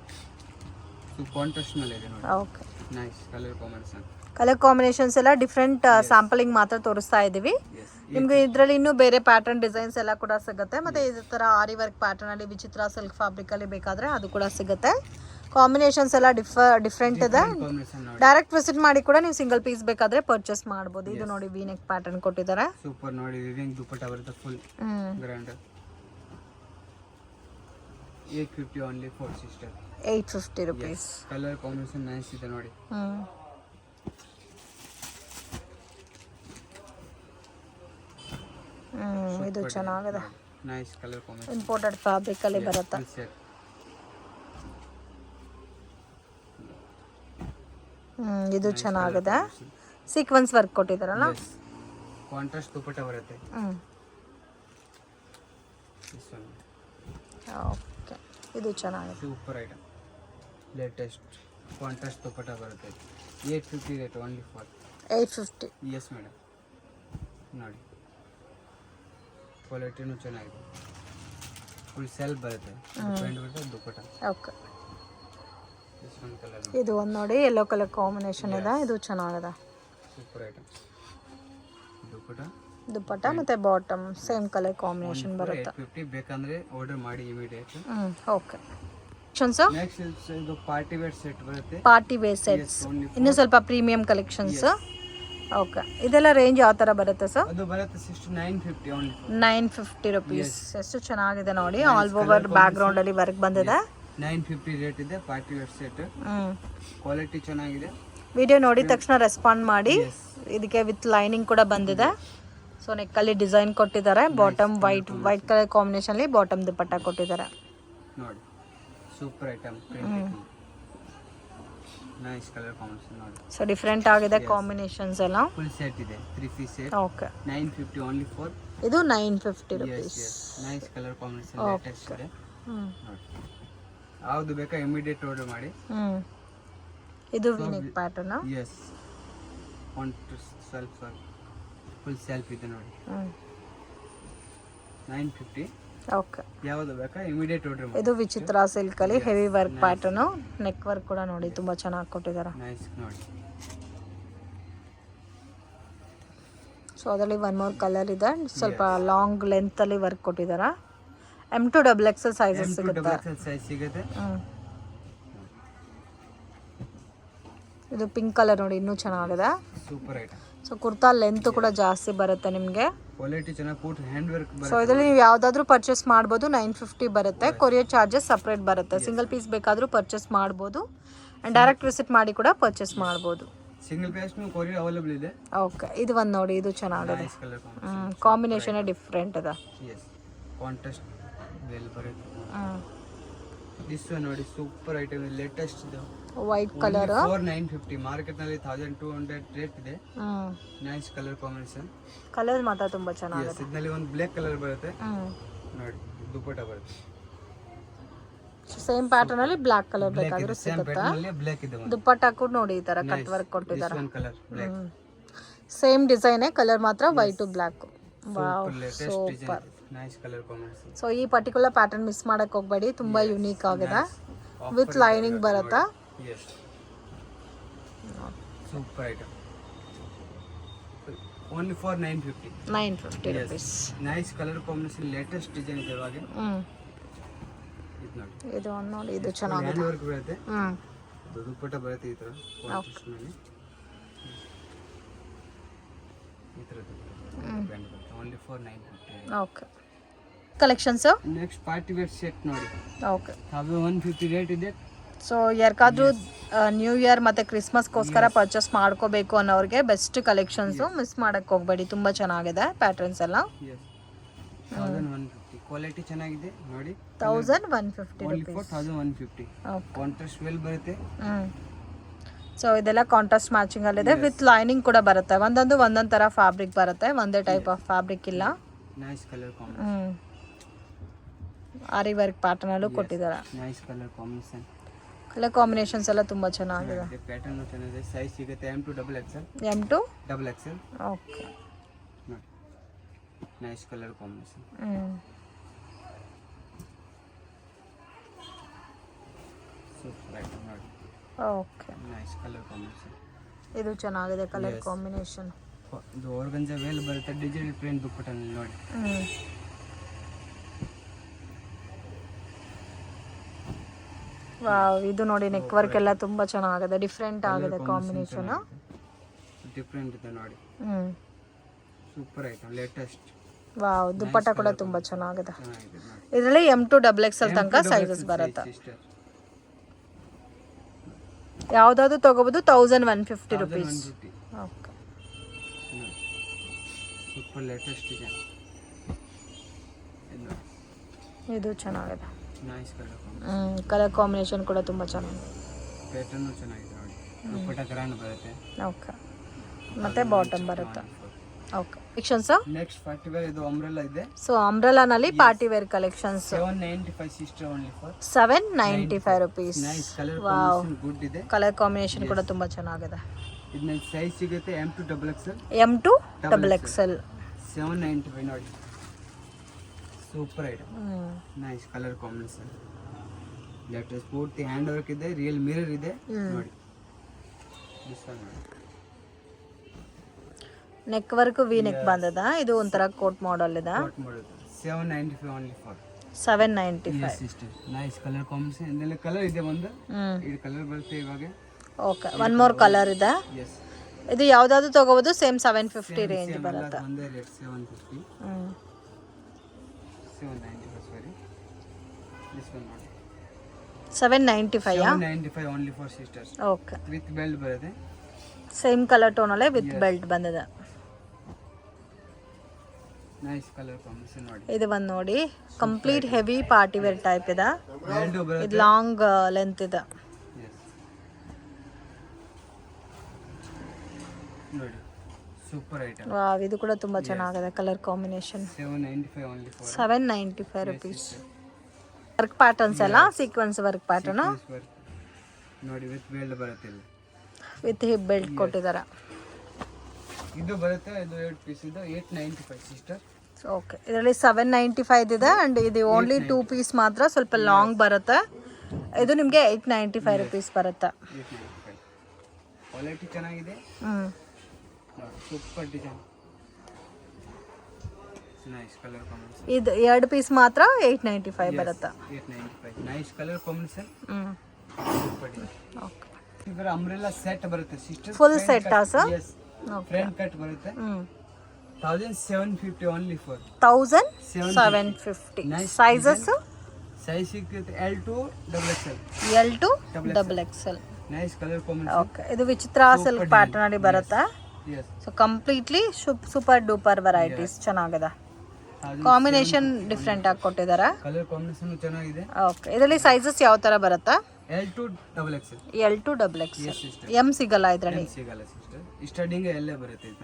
ಕಾಂಟ್ರಾಸ್ಟ್ ಮೇಲೆ ಇದೆ ನೋಡಿ. Okay nice colour combination. Colour combinations ಎಲ್ಲ ಡಿಫ್ರೆಂಟ್ ಸ್ಯಾಂಪಲಿಂಗ್ ಮಾತ್ರ ತೋರಿಸ್ತಾ ಇದೀವಿ. ಎಸ್, ನಿಮ್ಗೆ ಇದರಲ್ಲಿ ಇನ್ನೂ ಬೇರೆ ಪ್ಯಾಟರ್ನ್ ಡಿಸೈನ್ಸ್ ಎಲ್ಲ ಕೂಡ ಸಿಗುತ್ತೆ. ಮತ್ತೆ ಇದೇ ತರ ಆರಿ ವರ್ಕ್ ಪ್ಯಾಟರ್ನ್ ಅಲ್ಲಿ ವಿಚಿತ್ರ ಸಿಲ್ಕ್ ಫ್ಯಾಬ್ರಿಕ್ ಅಲ್ಲಿ ಬೇಕಾದ್ರೆ ಅದು ಕೂಡ ಸಿಗುತ್ತೆ. ಕಾಂಬಿನೇಷನ್ಸ್ ಎಲ್ಲ ಡಿಫ್ರೆಂಟ್ ಇದೆ. ಕಾಂಬಿನೇಷನ್ ನೋಡಿ. ಡೈರೆಕ್ಟ್ ವಿಸಿಟ್ ಮಾಡಿ ಕೂಡ ನೀವು ಸಿಂಗಲ್ ಪೀಸ್ ಬೇಕಾದ್ರೆ ಪರ್ಚೇಸ್ ಮಾಡಬಹುದು. ಇದು ನೋಡಿ ವಿ ನೆಕ್ ಪ್ಯಾಟರ್ನ್ ಕೊಟ್ಟಿದ್ದಾರೆ. ಸೂಪರ್ ನೋಡಿ, ವಿವಿಂಗ್ ದುಪ್ಪಟ್ಟ ಬರುತ್ತೆ full grand. 850 only for sister. 850 rupees. Colour combination nice ಇದೆ ನೋಡಿ. ಇದು ಚೆನ್ನಾಗಿದೆ. Nice colour combination. Imported fabric ಅಲ್ಲಿ ಬರುತ್ತೆ. ಇದು ಚೆನ್ನಾಗಿದೆ. ಸೀಕ್ವೆನ್ಸ್ ವರ್ಕ್ ಕೊಟ್ಟಿದ್ದಾರಲ್ಲ. ಕಾಂಟ್ರಾಸ್ಟ್ ದುಪ್ಪಟ್ಟ ಬರುತ್ತೆ. ಓಕೆ ಇದು ಚೆನ್ನಾಗಿದೆ. Super item, latest contrast dupatta ಬರುತ್ತೆ. 850 rate only for 850. Yes madam ನೋಡಿ, ಕ್ವಾಲಿಟಿನೂ ಚೆನ್ನಾಗಿದೆ. ಫುಲ್ ಸೆಲ್ಫ್ ಬರುತ್ತೆ, ಪ್ರಿಂಟ್ ಬರುತ್ತೆ, ದುಪ್ಪಟ್ಟ. ಓಕೆ ಇದು ಒಂದು ನೋಡಿ, ಯೆಲ್ಲೋ ಕಲರ್ ಕಾಂಬಿನೇಷನ್ ಇದೆ. ಇದು ಚೆನ್ನಾಗಿದೆ. Super item. ದುಪ್ಪಟ್ಟ ಮತ್ತೆ ಬಾಟಮ್ ಸೇಮ್ ಕಲರ್ ಕಾಂಬಿನೇಷನ್ ಬರುತ್ತೆ. 850 ಬೇಕಂದ್ರೆ ಆರ್ಡರ್ ಮಾಡಿ ಇಮಿಡಿಯೇಟ್. ಓಕೆ ನೆಕ್ಸ್ಟ್ ಇದು ಪಾರ್ಟಿ ವೇರ್ ಸೆಟ್ ಬರುತ್ತೆ. ಪಾರ್ಟಿ ವೇರ್ ಸೆಟ್ಸ್ ಇನ್ನು ಸ್ವಲ್ಪ ಪ್ರೀಮಿಯಂ ಕಲೆಕ್ಷನ್ಸ್. ಓಕೆ ಇದೆಲ್ಲ ರೇಂಜ್ ಯಾವ ತರ ಬರುತ್ತೆ ಸರ್? ಅದು ಬರುತ್ತೆ 950 only. 950 ರುಪೀಸ್. ಎಷ್ಟು ಚೆನ್ನಾಗಿದೆ ನೋಡಿ, ಆಲ್ ಓವರ್ ಬ್ಯಾಕ್ ಗ್ರೌಂಡ್ ಅಲ್ಲಿ ವರ್ಕ್ ಬಂದಿದೆ. 950 ರೇಟ್ ಇದೆ ಪಾರ್ಟಿ ವೇರ್ ಸೆಟ್. ಕ್ವಾಲಿಟಿ ಚೆನ್ನಾಗಿದೆ. ವಿಡಿಯೋ ನೋಡಿ ತಕ್ಷಣ ರೆಸ್ಪಾಂಡ್ ಮಾಡಿ. ಇದಕ್ಕೆ ವಿತ್ ಲೈನಿಂಗ್ ಕೂಡ ಬಂದಿದೆ. ಸೊ ನೆಕ್ ಅಲ್ಲಿ ಡಿಸೈನ್ ಕೊಟ್ಟಿದ್ದಾರೆ. ಬಾಟಮ್ ವೈಟ್ ಕಲರ್ ಕಾಂಬಿನೇಷನ್ ಅಲ್ಲಿ ಬಾಟಮ್ ದುಪ್ಪಟ್ಟ ಕೊಟ್ಟಿದ್ದಾರೆ ನೋಡಿ. Super item, print nice colour combination ನೋಡಿ. ಸೊ ಡಿಫರೆಂಟ್ ಆಗಿದೆ ಕಾಂಬಿನೇಷನ್ಸ್ ಎಲ್ಲ. ಫುಲ್ ಸೆಟ್ ಇದೆ 3 piece set. Okay 950 only for. ಇದು 950 rupees. Nice colour combination latest ಇದೆ ನೋಡಿ. ಯಾವುದು ಬೇಕಾ ಇಮಿಡಿಯೇಟ್ ಆರ್ಡರ್ ಮಾಡಿ. ಇದು V neck pattern. Yes, self full self ಇದೆ ನೋಡಿ. 950. ಓಕೆ ಯಾವುದು ಬೇಕಾ ಇಮಿಡಿಯೇಟ್ ಆರ್ಡರ್ ಮಾಡಿ. ಇದು ವಿಚಿತ್ರ ಸಿಲ್ಕ್ ಅಲ್ಲಿ heavy work pattern. Neck work ಕೂಡ ನೋಡಿ ತುಂಬಾ ಚೆನ್ನಾಗಿ ಕೊಟ್ಟಿದ್ದಾರೆ. ನೈಸ್ ನೋಡಿ. ಸೊ ಅದರಲ್ಲಿ ಒನ್ ಮೋರ್ ಕಲರ್ ಇದೆ. ಸ್ವಲ್ಪ ಲಾಂಗ್ ಲೆಂತ್ ಅಲ್ಲಿ ವರ್ಕ್ ಕೊಟ್ಟಿದ್ದಾರೆ. M to XXL ಸೈಜಸ್ ಸಿಗುತ್ತೆ. ಸೈಜ್ ಸಿಗುತ್ತೆ. ಇದು ಪಿಂಕ್ ಕಲರ್ ನೋಡಿ, ಇನ್ನೂ ಚೆನ್ನಾಗಿದೆ. Super item. So kurta length ಕೂಡ ಜಾಸ್ತಿ ಬರುತ್ತೆ ನಿಮಗೆ. ಕ್ವಾಲಿಟಿ ಚೆನ್ನಾಗಿ ಪೂಟ್ ಹ್ಯಾಂಡ್ ವರ್ಕ್ ಸೊ ಇದರಲ್ಲಿ ನೀವು ಯಾವುದಾದ್ರೂ ಪರ್ಚೇಸ್ ಮಾಡ್ಬೋದು. 950 ಬರುತ್ತೆ. ಕೊರಿಯರ್ ಚಾರ್ಜಸ್ ಸಪ್ರೇಟ್ ಬರುತ್ತೆ. ಸಿಂಗಲ್ ಪೀಸ್ ಬೇಕಾದರೂ ಪರ್ಚೇಸ್ ಮಾಡ್ಬೋದು ಆ್ಯಂಡ್ ಡೈರೆಕ್ಟ್ ವಿಸಿಟ್ ಮಾಡಿ ಕೂಡ ಪರ್ಚೇಸ್ ಮಾಡ್ಬೋದು. ಸಿಂಗಲ್ ಪೀಸ್ ಕೊರಿಯರ್ ಅವೈಲೇಬಲ್ ಇದೆ. ಓಕೆ, ಇದು ಒಂದು ನೋಡಿ, ಇದು ಚೆನ್ನಾಗಿದೆ. ಕಾಂಬಿನೇಷನ್ ಡಿಫ್ರೆಂಟ್ ಇದೆ. ಕಾಂಟ್ರಾಸ್ಟ್ ವೆಲ್ ಬರುತ್ತೆ. ದಿಸ್ ಒನ್ ನೋಡಿ, ಸೂಪರ್ ಐಟಮ್, ಲೇಟೆಸ್ಟ್ ಇದು. ವೈಟ್ ಕಲರ್ 4950, ಮಾರ್ಕೆಟ್ ನಲ್ಲಿ 1200 ರೇಟ್ ಇದೆ. Nice colour combination. ಕಲರ್ ಮಾತ್ರ ತುಂಬಾ ಚೆನ್ನಾಗಿದೆ. ಇದರಲ್ಲಿ ಒಂದು ಬ್ಲಾಕ್ ಕಲರ್ ಬರುತ್ತೆ ನೋಡಿ, ದುಪಟ್ಟ ಬರುತ್ತೆ. ಸೇಮ್ ಪ್ಯಾಟರ್ನ್ ಅಲ್ಲಿ ಬ್ಲಾಕ್ ಕಲರ್ ಬೇಕಾದ್ರೂ ಸಿಗುತ್ತೆ. ಬ್ಲಾಕ್ ಇದೆ. ದುಪಟ್ಟ ಕೂಡ ನೋಡಿ ಈ ತರ ಕಟ್ ವರ್ಕ್ ಕೊಟ್ಟಿದ್ದಾರೆ. Colour black, same design, colour ಮಾತ್ರ white black. Wow, super, nice colour combination. So ಈ ಪರ್ಟಿಕ್ಯುಲರ್ ಪ್ಯಾಟರ್ನ್ ಮಿಸ್ ಮಾಡಕ್ ಹೋಗ್ಬೇಡಿ, ತುಂಬಾ ಯುನೀಕ್ ಆಗಿದೆ. ವಿತ್ ಲೈನಿಂಗ್ ಬರುತ್ತಾ. Super item. Only for 950 rupees. Nice colour combination, latest design ಇದೆ ಇವಾಗ. ಇದು ನೋಡಿ, ಇದು ಒಂದು ನೋಡಿ, ಇದು ಚೆನ್ನಾಗಿದೆ. ಹ್ಯಾಂಡ್ ವರ್ಕ್ ಬರುತ್ತೆ. ದುಪಟ್ಟ ಬರುತ್ತೆ ಈ ತರ ಕಾಂಟ್ರಾಸ್ಟ್ ನಲ್ಲಿ. ಈ ತರ only for 950. Okay, collections next party wear set ನೋಡಿ. ಓಕೆ, 150 ರೇಟ್ ಇದೆ. ಸೊ ಯಾರಿಗಾದ್ರೂ ನ್ಯೂ ಇಯರ್ ಮತ್ತು ಕ್ರಿಸ್ಮಸ್ಗೋಸ್ಕರ ಪರ್ಚೇಸ್ ಮಾಡ್ಕೋಬೇಕು ಅನ್ನೋರಿಗೆ ಬೆಸ್ಟ್ ಕಲೆಕ್ಷನ್ಸು, ಮಿಸ್ ಮಾಡೋಕ್ಕೆ ಹೋಗಬೇಡಿ. ತುಂಬ ಚೆನ್ನಾಗಿದೆ ಪ್ಯಾಟರ್ನ್ಸ್ ಎಲ್ಲ. 1150, ಕ್ವಾಲಿಟಿ ಚೆನ್ನಾಗಿದೆ ನೋಡಿ. 1150 only rupees. For 1150. Contrast veil ಬರುತ್ತೆ. ಸೊ ಇದೆಲ್ಲ ಕಾಂಟ್ರಾಸ್ಟ್ ಮ್ಯಾಚಿಂಗ್ ಅಲ್ಲಿದೆ. ವಿತ್ ಲೈನಿಂಗ್ ಕೂಡ ಬರುತ್ತೆ. ಒಂದೊಂದು ಥರ ಫ್ಯಾಬ್ರಿಕ್ ಬರುತ್ತೆ, ಒಂದೇ ಟೈಪ್ ಆಫ್ ಫ್ಯಾಬ್ರಿಕ್ ಇಲ್ಲ. Nice colour combination. Aari work pattern ಅಲ್ಲೂ ಕೊಟ್ಟಿದ್ದಾರೆ. Nice colour combination. Colour combinations ಎಲ್ಲ ತುಂಬ ಚೆನ್ನಾಗಿದೆ. ಪ್ಯಾಟರ್ನ್ ಚೆನ್ನಾಗಿದೆ. ಸೈಜ್ ಸಿಗುತ್ತೆ M to XXL. M to XXL. Okay, nice colour combination. Super item ನೋಡಿ. Okay, nice colour combination. ಇದು ಚೆನ್ನಾಗಿದೆ ಕಲರ್ ಕಾಂಬಿನೇಷನ್. ಇದು ಆರ್ಗನ್ಜಾ ವೇಲ್ ಬರುತ್ತೆ, ಡಿಜಿಟಲ್ ಪ್ರಿಂಟ್ ದುಪ್ಪಟ್ಟಲ್ಲಿ ನೋಡಿ. ವಾವ್, ಇದು ನೋಡಿ ನೆಕ್ ವರ್ಕ್ ಎಲ್ಲ ತುಂಬಾ ಚೆನ್ನಾಗಿದೆ, ಡಿಫ್ರೆಂಟ್ ಆಗಿದೆ ಕಾಂಬಿನೇಷನ್. ಡಿಫ್ರೆಂಟ್ ಇದೆ ನೋಡಿ. Super item, latest. ವಾವ್, ದುಪ್ಪಟ್ಟ ಕೂಡ ತುಂಬಾ ಚೆನ್ನಾಗಿದೆ. ಇದರಲ್ಲಿ M to XXL ತನಕ ಸೈಜಸ್ ಬರುತ್ತೆ. ಯಾವ್ದಾದ್ರು ತಗೋಬಹುದು. 1150 rupees. ಓಕೆ, ಸೂಪರ್ ಲೇಟೆಸ್ಟ್ ಇದೆ. ಇದು ಚೆನ್ನಾಗಿದೆ. ನೈಸ್ ಕಲರ್ ಕಲರ್ ಕಾಂಬಿನೇಷನ್ ಕೂಡ ತುಂಬ ಚೆನ್ನಾಗಿದೆ. ಪ್ಯಾಟರ್ನ್ ಚೆನ್ನಾಗಿದೆ ನೋಡಿ. ದುಪ್ಪಟ್ಟ ಗ್ರ್ಯಾಂಡ್ ಬರುತ್ತೆ. ಓಕೆ, ಮತ್ತೆ ಬಾಟಮ್ ಬರುತ್ತೆ. Okay, collections next party wear ಇದು ಅಂಬ್ರೆಲಾ ಇದೆ. ಸೊ ಅಂಬ್ರೆಲಾನಲ್ಲಿ party wear collections 795 sister only for 795 rupees. Nice colour combination good ಇದೆ. ಕಲರ್ ಕಾಂಬಿನೇಷನ್ ಕೂಡ ತುಂಬಾ ಚೆನ್ನಾಗಿದೆ. ಇದನ್ನ ಸೈಜ್ ಸಿಗುತ್ತೆ M to XXL. M to XXL. 795 ನೋಡಿ. Super item. Nice colour combination. Latest ಪೂರ್ತಿ ಹ್ಯಾಂಡ್ ವರ್ಕ್ ಇದೆ, ರಿಯಲ್ ಮಿರರ್ ಇದೆ ನೋಡಿ. ದಿಸ್ ಒನ್ ನೋಡಿ. ನೆಕ್ ವರ್ಕ್ ವಿ ನೆಕ್ ಬಂದದ. ಇದು ಒಂಥರ ಕೋಟ್ ಮಾಡೆಲ್ ಇದೆ. Coat model 795 only for 795. Sister nice colour combination. ಇದೆಲ್ಲ ಕಲರ್ ಇದೆ ಒಂದು. ಇದು ಕಲರ್ ಬರುತ್ತೆ ಇವಾಗ. ಓಕೆ, ಒನ್ ಮೋರ್ ಕಲರ್ ಇದೆ. ಎಸ್, ಇದು ಯಾವ್ದಾದ್ರು ತಗೋಬಹುದು. ಸೇಮ್ 750 ರೇಂಜ್ ಬರುತ್ತೆ. ಒಂದೇ ರೇಟ್ 750. 795 ಸಾರಿ. ದಿಸ್ ಒನ್ ನೋಡಿ. 795 795 only for sisters. Okay, with belt ಬರುತ್ತೆ. ಸೇಮ್ ಕಲರ್ ಟೋನ್ ಅಲ್ಲೇ ವಿತ್ ಬೆಲ್ಟ್ ಬಂದಿದೆ. ನೈಸ್ ಕಲರ್ ಕಾಂಬಿನೇಷನ್ ನೋಡಿ. ಇದು ಒಂದು ನೋಡಿ, complete heavy party wear type ಇದೆ. ಬ್ಯಾಂಡು ಬರುತ್ತೆ. ಇದು ಲಾಂಗ್ ಲೆಂತ್ ಇದೆ. ನೋಡಿ, ಸೂಪರ್ ಐಟಮ್. ವಾವ್, ಇದು ಕೂಡ ತುಂಬಾ ಚೆನ್ನಾಗಿದೆ colour combination. 795 only for 795 rupees. Work patterns ಎಲ್ಲ ಸೀಕ್ವೆನ್ಸ್ ವರ್ಕ್ ಪ್ಯಾಟರ್ನ್ ನೋಡಿ. ವಿತ್ ಬೆಲ್ಟ್ ಬರುತ್ತೆ ಇಲ್ಲಿ. ವಿತ್ ಹಿಪ್ ಬೆಲ್ಟ್ ಕೊಟ್ಟಿದ್ದಾರೆ. ಇದು ಬರುತ್ತೆ. ಇದು 8 ಪೀಸ್ ಇದು 895 ಸಿಸ್ಟರ್. ಓಕೆ, ಇದರಲ್ಲಿ 795 ಇದೆ ಅಂಡ್ ಇದು ಓನ್ಲಿ 2 ಪೀಸ್ ಮಾತ್ರ, ಸ್ವಲ್ಪ ಲಾಂಗ್ ಬರುತ್ತೆ. ಇದು ನಿಮಗೆ 895 rupees ಬರುತ್ತೆ. 895. ಕ್ವಾಲಿಟಿ ಚೆನ್ನಾಗಿದೆ. Super design. Nice colour combination. ಇದು 2 ಪೀಸ್ ಮಾತ್ರ 895 ಬರುತ್ತೆ. 895. Nice colour combination. Super design. Okay, ಇವರ ಅಂಬ್ರೆಲಾ ಸೆಟ್ ಬರುತ್ತೆ sister. Full set sir? Yes, front cut ಬರುತ್ತೆ. 1750 ಓನ್ಲಿ ಫಾರ್ 1750. ಸೈಜಸ್ ಸೈಜ್ ಸಿಗುತ್ತೆ L to XXL. L to XXL. Nice colour combination. Okay, ಇದು ವಿಚಿತ್ರ silk pattern ಅಲ್ಲಿ ಬರುತ್ತಾ? Yes. So completely super duper varieties ಚೆನ್ನಾಗಿದೆ. Combination different ಆಗಿ ಕೊಟ್ಟಿದ್ದಾರೆ. Colour combination ಚೆನ್ನಾಗಿದೆ. ಓಕೆ, ಇದರಲ್ಲಿ ಸೈಜಸ್ ಯಾವ ತರ ಬರುತ್ತಾ? L to XXL. L to XXL. M ಸಿಗಲ್ಲ ಇದರಲ್ಲಿ? ಸಿಗಲ್ಲ ಸಿಸ್ಟರ್. ಸ್ಟಾರ್ಟಿಂಗ್ ಎಲ್ಲೇ ಬರುತ್ತೆ ಇದು.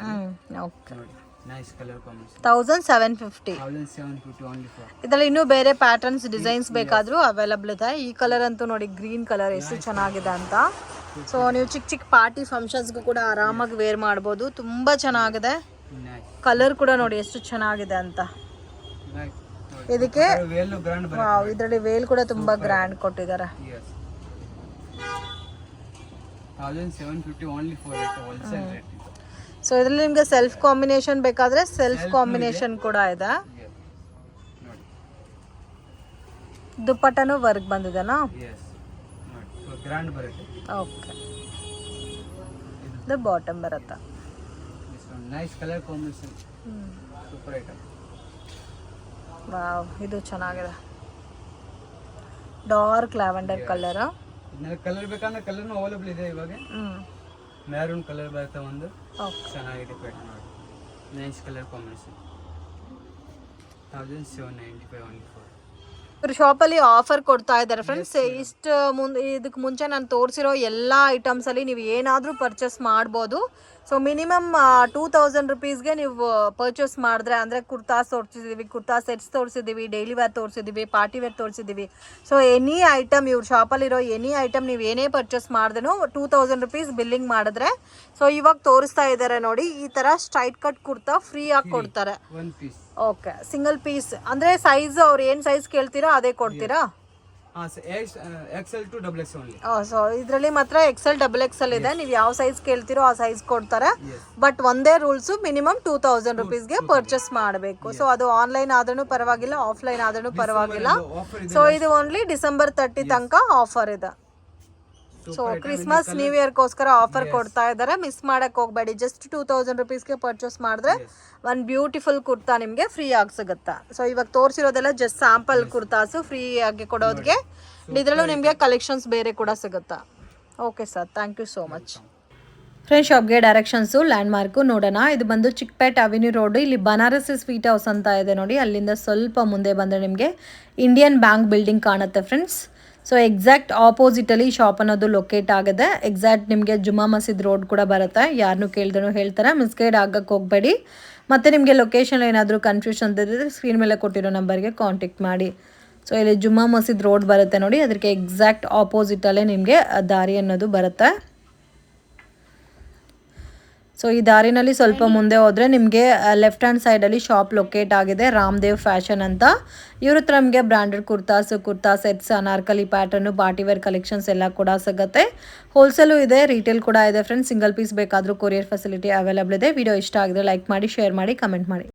ಓಕೆ, ನೋಡಿ nice colour combination. 1750. 1750 only for. ಇದರಲ್ಲಿ ಇನ್ನೂ ಬೇರೆ ಪ್ಯಾಟರ್ನ್ಸ್ ಡಿಸೈನ್ಸ್ ಬೇಕಾದ್ರೂ ಅವೈಲಬಲ್ ಇದೆ. ಈ ಕಲರ್ ಅಂತೂ ನೋಡಿ, ಗ್ರೀನ್ ಕಲರ್ ಎಷ್ಟು ಚೆನ್ನಾಗಿದೆ ಅಂತ. ಸೊ ನೀವು ಚಿಕ್ಕ ಚಿಕ್ಕ ಪಾರ್ಟಿ ಫಂಕ್ಷನ್ಸ್ಗೂ ಕೂಡ ಆರಾಮಾಗಿ ವೇರ್ ಮಾಡ್ಬೋದು. ತುಂಬಾ ಚೆನ್ನಾಗಿದೆ. ಕಲರ್ ಕೂಡ ನೋಡಿ ಎಷ್ಟು ಚೆನ್ನಾಗಿದೆ ಅಂತ. ಇದಕ್ಕೆ ಇದರಲ್ಲಿ ವೇಲ್ ಕೂಡ ತುಂಬಾ ಗ್ರ್ಯಾಂಡ್ ಕೊಟ್ಟಿದ್ದಾರೆ. 1750 only for wholesale rate. So ಇದರಲ್ಲಿ ನಿಮಗೆ ಸೆಲ್ಫ್ ಕಾಂಬಿನೇಷನ್ ಬೇಕಾದ್ರೆ ಸೆಲ್ಫ್ ಕಾಂಬಿನೇಷನ್ ಕೂಡ ಇದೆ. ದುಪ್ಪಟ್ಟನು ವರ್ಕ್ ಬಂದಿದೆನಾ? ಗ್ರ್ಯಾಂಡ್ ಬರುತ್ತೆ. ಓಕೆ, ಇದು ಬಾಟಮ್ ಬರುತ್ತೆ. Nice colour combination. Super item. Wow, ಇದು ಚೆನ್ನಾಗಿದೆ. Dark lavender colour. ಇದನ್ನ ಕಲರ್ ಬೇಕಂದ್ರೆ ಕಲರ್ನು ಅವೈಲೇಬಲ್ ಇದೆ ಇವಾಗ. ಮ್ಯಾರೂನ್ ಕಲರ್ ಬರುತ್ತೆ ಒಂದು. ಚೆನ್ನಾಗಿದೆ ಪ್ಯಾಟರ್ನ್ ನೋಡಿ. Nice colour combination. 1795 only for. ಇವ್ರ ಶಾಪಲ್ಲಿ ಆಫರ್ ಕೊಡ್ತಾ ಇದ್ದಾರೆ ಫ್ರೆಂಡ್ಸ್. ಇದಕ್ಕೆ ಮುಂಚೆ ನಾನು ತೋರಿಸಿರೋ ಎಲ್ಲ ಐಟಮ್ಸಲ್ಲಿ ನೀವು ಏನಾದರೂ ಪರ್ಚೇಸ್ ಮಾಡ್ಬೋದು. ಸೊ ಮಿನಿಮಮ್ 2000 ರುಪೀಸ್ಗೆ ನೀವು ಪರ್ಚೇಸ್ ಮಾಡಿದ್ರೆ, ಅಂದರೆ ಕುರ್ತಾಸ್ ತೋರಿಸಿದ್ದೀವಿ, ಕುರ್ತಾ ಸೆಟ್ಸ್ ತೋರಿಸಿದ್ದೀವಿ, ಡೈಲಿ ವೇರ್ ತೋರಿಸಿದ್ದೀವಿ, ಪಾರ್ಟಿ ವೇರ್ ತೋರಿಸಿದ್ದೀವಿ. ಸೊ ಎನಿ ಐಟಮ್ ಇವ್ರ ಶಾಪಲ್ಲಿರೋ ಎನಿ ಐಟಮ್ ನೀವು ಏನೇ ಪರ್ಚೇಸ್ ಮಾಡಿದ್ರೂ 2000 ರುಪೀಸ್ ಬಿಲ್ಲಿಂಗ್ ಮಾಡಿದ್ರೆ, ಸೊ ಇವಾಗ ತೋರಿಸ್ತಾ ಇದ್ದಾರೆ ನೋಡಿ, ಈ ಥರ ಸ್ಟ್ರೈಟ್ ಕಟ್ ಕುರ್ತಾ ಫ್ರೀ ಆಗಿ ಕೊಡ್ತಾರೆ. ಓಕೆ, ಸಿಂಗಲ್ ಪೀಸ್ ಅಂದರೆ ಸೈಜ್ ಅವ್ರು ಏನು ಸೈಜ್ ಕೇಳ್ತೀರಾ ಅದೇ ಕೊಡ್ತೀರಾ? XL to XXL only. So ಇದರಲ್ಲಿ ಮಾತ್ರ XL XXL ಇದೆ. ನೀವು ಯಾವ ಸೈಜ್ ಕೇಳ್ತೀರೋ ಆ ಸೈಜ್ ಕೊಡ್ತಾರೆ. ಬಟ್ ಒಂದೇ ರೂಲ್ಸು, ಮಿನಿಮಮ್ 2000 ರುಪೀಸ್ಗೆ ಪರ್ಚೇಸ್ ಮಾಡಬೇಕು. ಸೊ ಅದು ಆನ್ಲೈನ್ ಆದ್ರೂ ಪರವಾಗಿಲ್ಲ, ಆಫ್ಲೈನ್ ಆದ್ರೂ ಪರವಾಗಿಲ್ಲ. ಸೊ ಇದು ಓನ್ಲಿ ಡಿಸೆಂಬರ್ 30 ತನಕ ಆಫರ್ ಇದೆ. ಸೊ ಕ್ರಿಸ್ಮಸ್ ನ್ಯೂ ಇಯರ್ಗೋಸ್ಕರ ಆಫರ್ ಕೊಡ್ತಾ ಇದ್ದಾರೆ. ಮಿಸ್ ಮಾಡಕ್ಕೆ ಹೋಗಬೇಡಿ. ಜಸ್ಟ್ 2000 ರುಪೀಸ್ಗೆ ಪರ್ಚೇಸ್ ಮಾಡಿದ್ರೆ ಒಂದು ಬ್ಯೂಟಿಫುಲ್ ಕುರ್ತಾ ನಿಮಗೆ ಫ್ರೀ ಆಗಿ ಸಿಗುತ್ತೆ. ಸೊ ಇವಾಗ ತೋರಿಸಿರೋದೆಲ್ಲ ಜಸ್ಟ್ ಸ್ಯಾಂಪಲ್ ಕುರ್ತಾಸು ಫ್ರೀ ಆಗಿ ಕೊಡೋದಕ್ಕೆ. ಇದರಲ್ಲೂ ನಿಮಗೆ ಕಲೆಕ್ಷನ್ಸ್ ಬೇರೆ ಕೂಡ ಸಿಗುತ್ತೆ. Okay sir, thank you so much. Friends, ಶಾಪ್ಗೆ ಡೈರೆಕ್ಷನ್ಸು ಲ್ಯಾಂಡ್ ಮಾರ್ಕು ನೋಡೋಣ. ಇದು ಬಂದು ಚಿಕ್ಕಪೇಟ್ ಅವೆನ್ಯೂ ರೋಡು. ಇಲ್ಲಿ ಬನಾರಸಿ ಸ್ವೀಟ್ ಹೌಸ್ ಅಂತ ಇದೆ ನೋಡಿ. ಅಲ್ಲಿಂದ ಸ್ವಲ್ಪ ಮುಂದೆ ಬಂದರೆ ನಿಮಗೆ ಇಂಡಿಯನ್ ಬ್ಯಾಂಕ್ ಬಿಲ್ಡಿಂಗ್ ಕಾಣುತ್ತೆ ಫ್ರೆಂಡ್ಸ್. ಸೊ ಎಕ್ಸಾಕ್ಟ್ ಆಪೋಸಿಟಲ್ಲಿ ಶಾಪ್ ಅನ್ನೋದು ಲೊಕೇಟ್ ಆಗಿದೆ. ಎಕ್ಸಾಕ್ಟ್ ನಿಮಗೆ ಜುಮ್ಮಾ ಮಸೀದ್ ರೋಡ್ ಕೂಡ ಬರುತ್ತೆ. ಯಾರನ್ನೂ ಕೇಳಿದ್ರು ಹೇಳ್ತಾರೆ, ಮಿಸ್ಗೈಡ್ ಆಗಕ್ಕೆ ಹೋಗಬೇಡಿ. ಮತ್ತು ನಿಮಗೆ ಲೊಕೇಶನ್ ಏನಾದರೂ ಕನ್ಫ್ಯೂಷನ್ ಇದ್ದರೆ ಸ್ಕ್ರೀನ್ ಮೇಲೆ ಕೊಟ್ಟಿರೋ ನಂಬರ್ಗೆ ಕಾಂಟ್ಯಾಕ್ಟ್ ಮಾಡಿ. ಸೊ ಇಲ್ಲಿ ಜುಮ್ಮಾ ಮಸೀದ್ ರೋಡ್ ಬರುತ್ತೆ ನೋಡಿ, ಅದಕ್ಕೆ ಎಕ್ಸಾಕ್ಟ್ ಆಪೋಸಿಟಲ್ಲೇ ನಿಮಗೆ ದಾರಿ ಅನ್ನೋದು ಬರುತ್ತೆ. ಸೊ ಈ ದಾರಿನಲ್ಲಿ ಸ್ವಲ್ಪ ಮುಂದೆ ಹೋದರೆ ನಿಮಗೆ ಲೆಫ್ಟ್ ಹ್ಯಾಂಡ್ ಸೈಡಲ್ಲಿ ಶಾಪ್ ಲೊಕೇಟ್ ಆಗಿದೆ, ರಾಮದೇವ್ ಫ್ಯಾಷನ್ ಅಂತ. ಇವ್ರ ಹತ್ರ ನಮಗೆ branded kurta sets, Anarkali pattern, partywear collections ಎಲ್ಲ ಕೂಡ ಸಿಗುತ್ತೆ. ಹೋಲ್ಸೇಲು ಇದೆ, ರಿಟೇಲ್ ಕೂಡ ಇದೆ ಫ್ರೆಂಡ್ಸ್. ಸಿಂಗಲ್ ಪೀಸ್ ಬೇಕಾದರೂ ಕೊರಿಯರ್ ಫೆಸಿಲಿಟಿ ಅವೈಲೇಬಲ್ ಇದೆ. ವಿಡಿಯೋ ಇಷ್ಟ ಆಗಿದ್ರೆ ಲೈಕ್ ಮಾಡಿ, ಶೇರ್ ಮಾಡಿ, ಕಮೆಂಟ್ ಮಾಡಿ.